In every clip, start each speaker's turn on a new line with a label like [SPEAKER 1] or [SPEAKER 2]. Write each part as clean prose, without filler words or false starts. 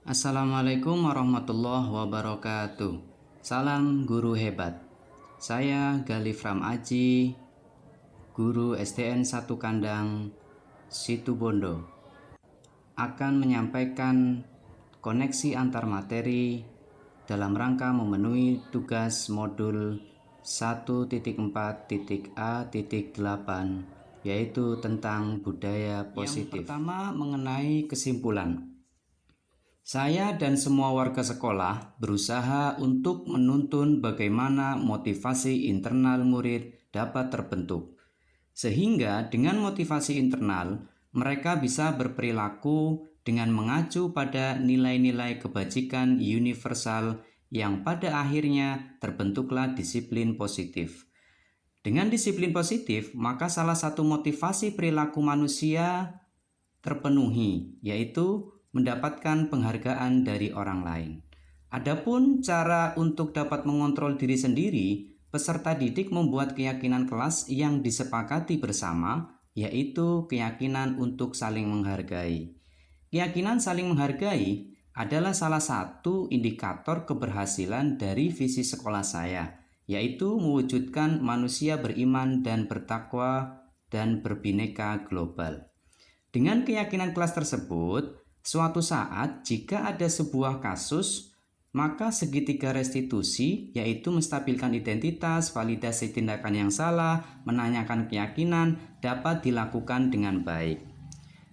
[SPEAKER 1] Assalamualaikum warahmatullahi wabarakatuh. Salam guru hebat. Saya Galifram Aji, guru SDN 1 Kandang, Situbondo, akan menyampaikan koneksi antar materi dalam rangka memenuhi tugas modul 1.4.A.8, yaitu tentang budaya positif. Yang pertama, mengenai kesimpulan. Saya dan semua warga sekolah berusaha untuk menuntun bagaimana motivasi internal murid dapat terbentuk. Sehingga dengan motivasi internal, mereka bisa berperilaku dengan mengacu pada nilai-nilai kebajikan universal yang pada akhirnya terbentuklah disiplin positif. Dengan disiplin positif, maka salah satu motivasi perilaku manusia terpenuhi, yaitu mendapatkan penghargaan dari orang lain. Adapun cara untuk dapat mengontrol diri sendiri, peserta didik membuat keyakinan kelas yang disepakati bersama, yaitu keyakinan untuk saling menghargai. Keyakinan saling menghargai adalah salah satu indikator keberhasilan dari visi sekolah saya, yaitu mewujudkan manusia beriman dan bertakwa dan berbineka global. Dengan keyakinan kelas tersebut, suatu saat jika ada sebuah kasus, maka segitiga restitusi, yaitu menstabilkan identitas, validasi tindakan yang salah, menanyakan keyakinan, dapat dilakukan dengan baik.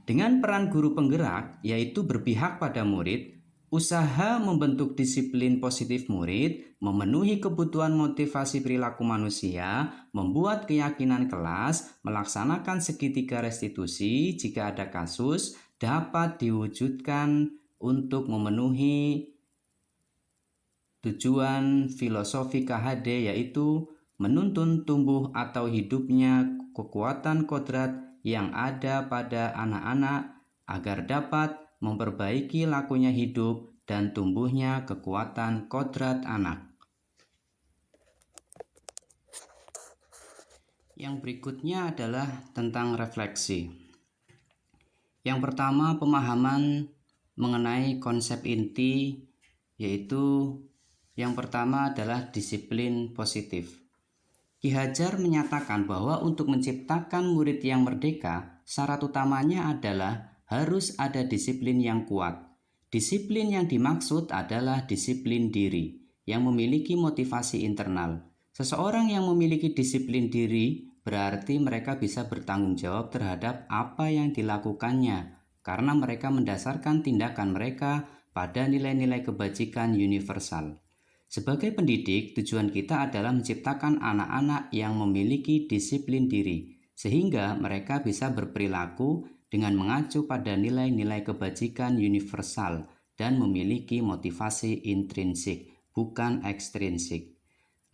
[SPEAKER 1] Dengan peran guru penggerak, yaitu berpihak pada murid, usaha membentuk disiplin positif murid, memenuhi kebutuhan motivasi perilaku manusia, membuat keyakinan kelas, melaksanakan segitiga restitusi jika ada kasus, dapat diwujudkan untuk memenuhi tujuan filosofi KHD, yaitu menuntun tumbuh atau hidupnya kekuatan kodrat yang ada pada anak-anak agar dapat memperbaiki lakunya hidup dan tumbuhnya kekuatan kodrat anak. Yang berikutnya adalah tentang refleksi. Yang pertama, pemahaman mengenai konsep inti, yaitu yang pertama adalah disiplin positif. Ki Hajar menyatakan bahwa untuk menciptakan murid yang merdeka, syarat utamanya adalah harus ada disiplin yang kuat. Disiplin yang dimaksud adalah disiplin diri yang memiliki motivasi internal. Seseorang yang memiliki disiplin diri berarti mereka bisa bertanggung jawab terhadap apa yang dilakukannya karena mereka mendasarkan tindakan mereka pada nilai-nilai kebajikan universal. Sebagai pendidik, tujuan kita adalah menciptakan anak-anak yang memiliki disiplin diri, sehingga mereka bisa berperilaku dengan mengacu pada nilai-nilai kebajikan universal dan memiliki motivasi intrinsik, bukan ekstrinsik.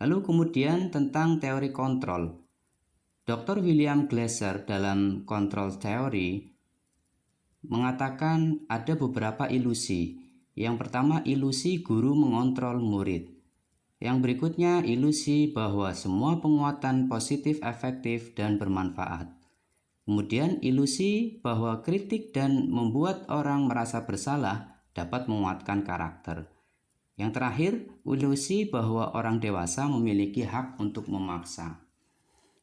[SPEAKER 1] Lalu kemudian tentang teori kontrol. Dr. William Glasser dalam Control Theory mengatakan ada beberapa ilusi. Yang pertama, ilusi guru mengontrol murid. Yang berikutnya, ilusi bahwa semua penguatan positif efektif dan bermanfaat. Kemudian, ilusi bahwa kritik dan membuat orang merasa bersalah dapat menguatkan karakter. Yang terakhir, ilusi bahwa orang dewasa memiliki hak untuk memaksa.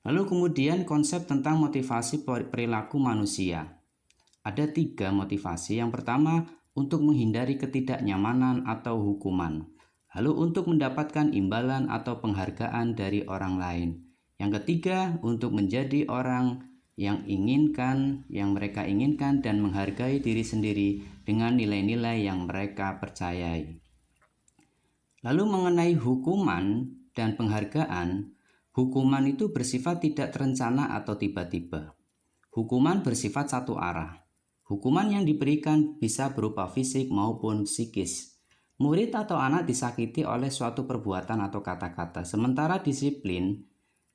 [SPEAKER 1] Lalu kemudian konsep tentang motivasi perilaku manusia. Ada 3 motivasi. Yang pertama, untuk menghindari ketidaknyamanan atau hukuman. Lalu untuk mendapatkan imbalan atau penghargaan dari orang lain. Yang ketiga, untuk menjadi orang yang mereka inginkan dan menghargai diri sendiri dengan nilai-nilai yang mereka percayai. Lalu mengenai hukuman dan penghargaan, hukuman itu bersifat tidak terencana atau tiba-tiba. Hukuman bersifat satu arah. Hukuman yang diberikan bisa berupa fisik maupun psikis. Murid atau anak disakiti oleh suatu perbuatan atau kata-kata, sementara disiplin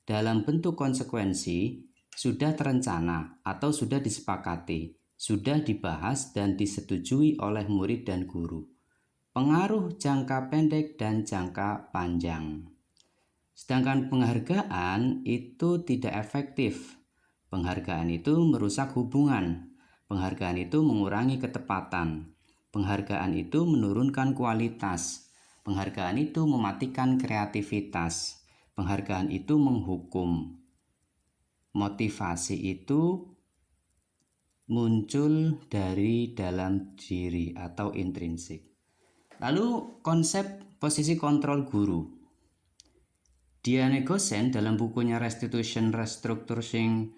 [SPEAKER 1] dalam bentuk konsekuensi sudah terencana atau sudah disepakati, sudah dibahas dan disetujui oleh murid dan guru. Pengaruh jangka pendek dan jangka panjang. Sedangkan penghargaan itu tidak efektif. Penghargaan itu merusak hubungan. Penghargaan itu mengurangi ketepatan. Penghargaan itu menurunkan kualitas. Penghargaan itu mematikan kreativitas. Penghargaan itu menghukum. Motivasi itu muncul dari dalam diri atau intrinsik. Lalu konsep posisi kontrol guru. Diane Gosen dalam bukunya Restitution Restructuring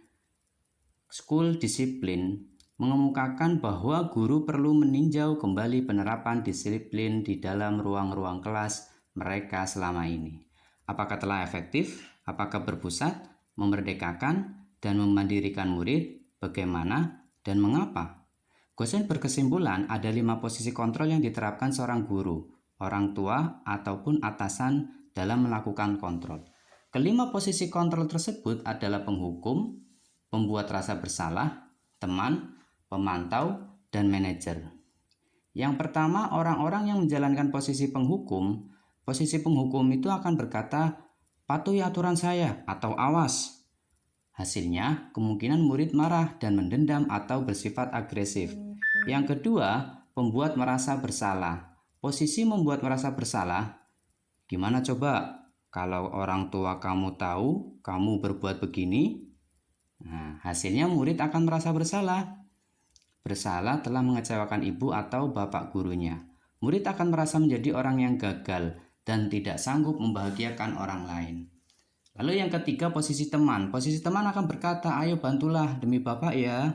[SPEAKER 1] School Discipline mengemukakan bahwa guru perlu meninjau kembali penerapan disiplin di dalam ruang-ruang kelas mereka selama ini. Apakah telah efektif? Apakah berpusat, memerdekakan, dan memandirikan murid? Bagaimana dan mengapa? Gosen berkesimpulan ada 5 posisi kontrol yang diterapkan seorang guru, orang tua, ataupun atasan dalam melakukan kontrol. Kelima posisi kontrol tersebut adalah penghukum, pembuat rasa bersalah, teman, pemantau, dan manajer. Yang pertama, orang-orang yang menjalankan posisi penghukum itu akan berkata, patuhi aturan saya atau awas. Hasilnya, kemungkinan murid marah dan mendendam atau bersifat agresif. Yang kedua, pembuat merasa bersalah. Posisi membuat merasa bersalah, gimana coba kalau orang tua kamu tahu kamu berbuat begini? Nah, hasilnya murid akan merasa bersalah. Bersalah telah mengecewakan ibu atau bapak gurunya. Murid akan merasa menjadi orang yang gagal dan tidak sanggup membahagiakan orang lain. Lalu yang ketiga, posisi teman. Posisi teman akan berkata, ayo bantulah demi bapak ya.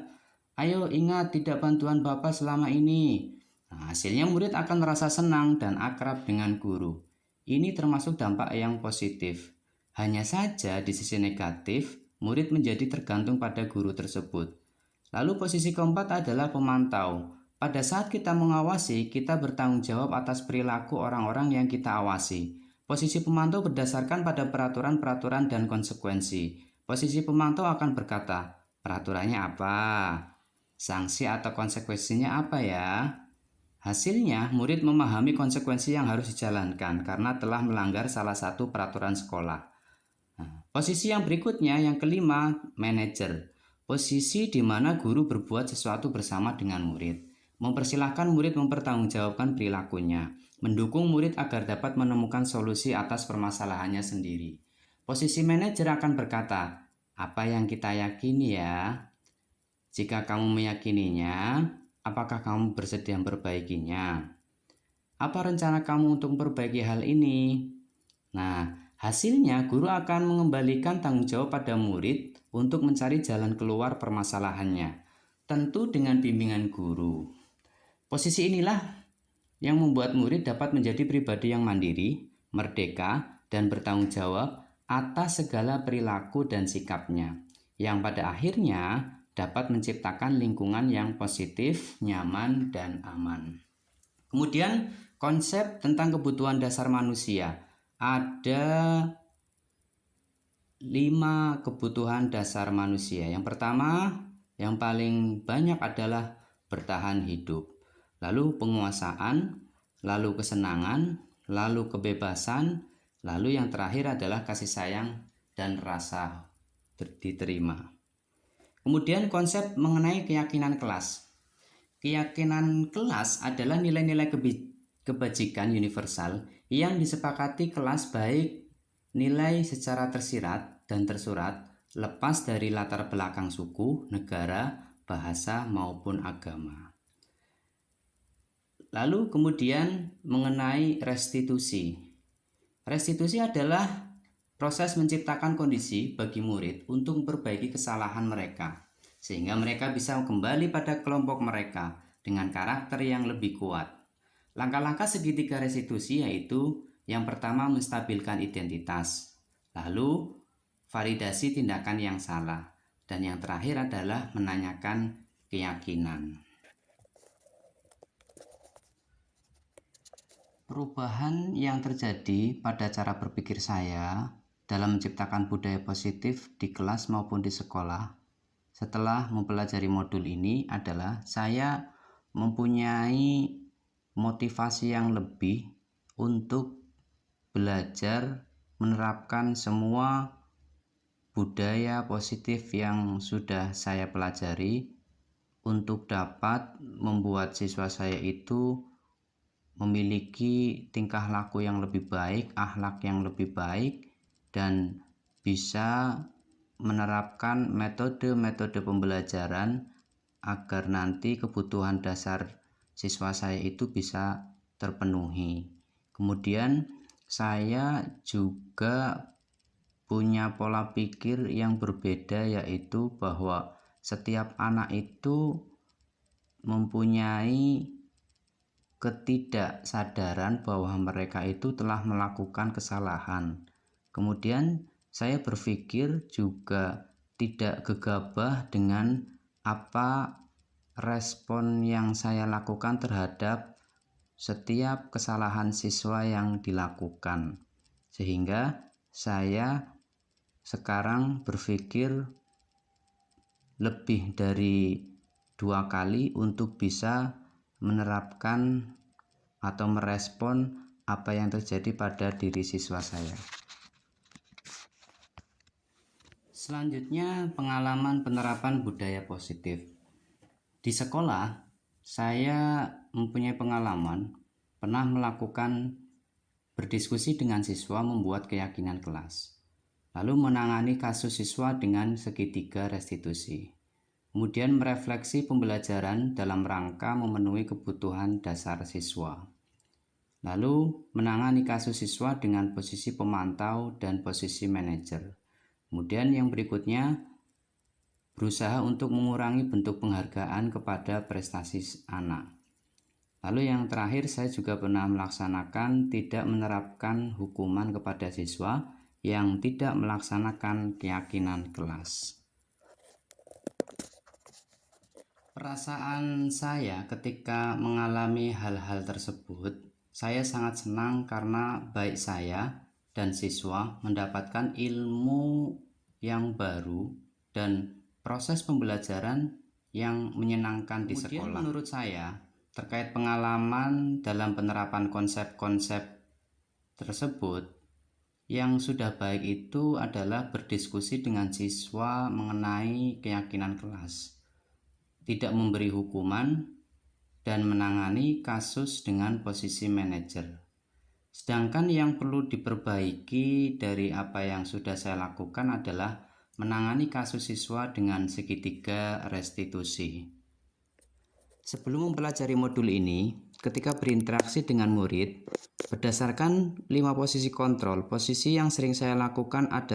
[SPEAKER 1] Ayo ingat tidak bantuan bapak selama ini. Nah, hasilnya murid akan merasa senang dan akrab dengan guru. Ini termasuk dampak yang positif. Hanya saja di sisi negatif, murid menjadi tergantung pada guru tersebut. Lalu posisi keempat adalah pemantau. Pada saat kita mengawasi, kita bertanggung jawab atas perilaku orang-orang yang kita awasi. Posisi pemantau berdasarkan pada peraturan-peraturan dan konsekuensi. Posisi pemantau akan berkata, peraturannya apa? Sanksi atau konsekuensinya apa ya? Hasilnya, murid memahami konsekuensi yang harus dijalankan karena telah melanggar salah satu peraturan sekolah. Nah, posisi yang berikutnya, yang kelima, manajer. Posisi di mana guru berbuat sesuatu bersama dengan murid. Mempersilahkan murid mempertanggungjawabkan perilakunya. Mendukung murid agar dapat menemukan solusi atas permasalahannya sendiri. Posisi manajer akan berkata, apa yang kita yakini ya? Jika kamu meyakininya, apakah kamu bersedia memperbaikinya? Apa rencana kamu untuk memperbaiki hal ini? Nah, hasilnya guru akan mengembalikan tanggung jawab pada murid untuk mencari jalan keluar permasalahannya, tentu dengan bimbingan guru. Posisi inilah yang membuat murid dapat menjadi pribadi yang mandiri, merdeka, dan bertanggung jawab atas segala perilaku dan sikapnya, yang pada akhirnya dapat menciptakan lingkungan yang positif, nyaman, dan aman. Kemudian konsep tentang kebutuhan dasar manusia. Ada 5 kebutuhan dasar manusia. Yang pertama, yang paling banyak adalah bertahan hidup, lalu penguasaan, lalu kesenangan, lalu kebebasan, lalu yang terakhir adalah kasih sayang dan rasa diterima. Kemudian konsep mengenai keyakinan kelas. Keyakinan kelas adalah nilai-nilai kebajikan universal yang disepakati kelas, baik nilai secara tersirat dan tersurat, lepas dari latar belakang suku, negara, bahasa, maupun agama. Lalu kemudian mengenai restitusi. Restitusi adalah proses menciptakan kondisi bagi murid untuk memperbaiki kesalahan mereka, sehingga mereka bisa kembali pada kelompok mereka dengan karakter yang lebih kuat. Langkah-langkah segitiga restitusi yaitu yang pertama menstabilkan identitas, lalu validasi tindakan yang salah, dan yang terakhir adalah menanyakan keyakinan. Perubahan yang terjadi pada cara berpikir saya dalam menciptakan budaya positif di kelas maupun di sekolah setelah mempelajari modul ini adalah saya mempunyai motivasi yang lebih untuk belajar menerapkan semua budaya positif yang sudah saya pelajari untuk dapat membuat siswa saya itu memiliki tingkah laku yang lebih baik, akhlak yang lebih baik, dan bisa menerapkan metode-metode pembelajaran agar nanti kebutuhan dasar siswa saya itu bisa terpenuhi. Kemudian saya juga punya pola pikir yang berbeda, yaitu bahwa setiap anak itu mempunyai ketidaksadaran bahwa mereka itu telah melakukan kesalahan. Kemudian saya berpikir juga tidak gegabah dengan apa respon yang saya lakukan terhadap setiap kesalahan siswa yang dilakukan, sehingga saya sekarang berpikir lebih dari 2 kali untuk bisa menerapkan atau merespon apa yang terjadi pada diri siswa saya. Selanjutnya, pengalaman penerapan budaya positif. Di sekolah, saya mempunyai pengalaman pernah melakukan berdiskusi dengan siswa membuat keyakinan kelas, lalu menangani kasus siswa dengan segitiga restitusi. Kemudian merefleksi pembelajaran dalam rangka memenuhi kebutuhan dasar siswa. Lalu menangani kasus siswa dengan posisi pemantau dan posisi manajer. Kemudian yang berikutnya, berusaha untuk mengurangi bentuk penghargaan kepada prestasi anak. Lalu yang terakhir, saya juga pernah melaksanakan tidak menerapkan hukuman kepada siswa yang tidak melaksanakan keyakinan kelas. Perasaan saya ketika mengalami hal-hal tersebut, saya sangat senang karena baik saya dan siswa mendapatkan ilmu yang baru dan proses pembelajaran yang menyenangkan di sekolah. Kemudian menurut saya, terkait pengalaman dalam penerapan konsep-konsep tersebut, yang sudah baik itu adalah berdiskusi dengan siswa mengenai keyakinan kelas, tidak memberi hukuman, dan menangani kasus dengan posisi manajer. Sedangkan yang perlu diperbaiki dari apa yang sudah saya lakukan adalah menangani kasus siswa dengan segitiga restitusi. Sebelum mempelajari modul ini, ketika berinteraksi dengan murid, berdasarkan 5 posisi kontrol, posisi yang sering saya lakukan adalah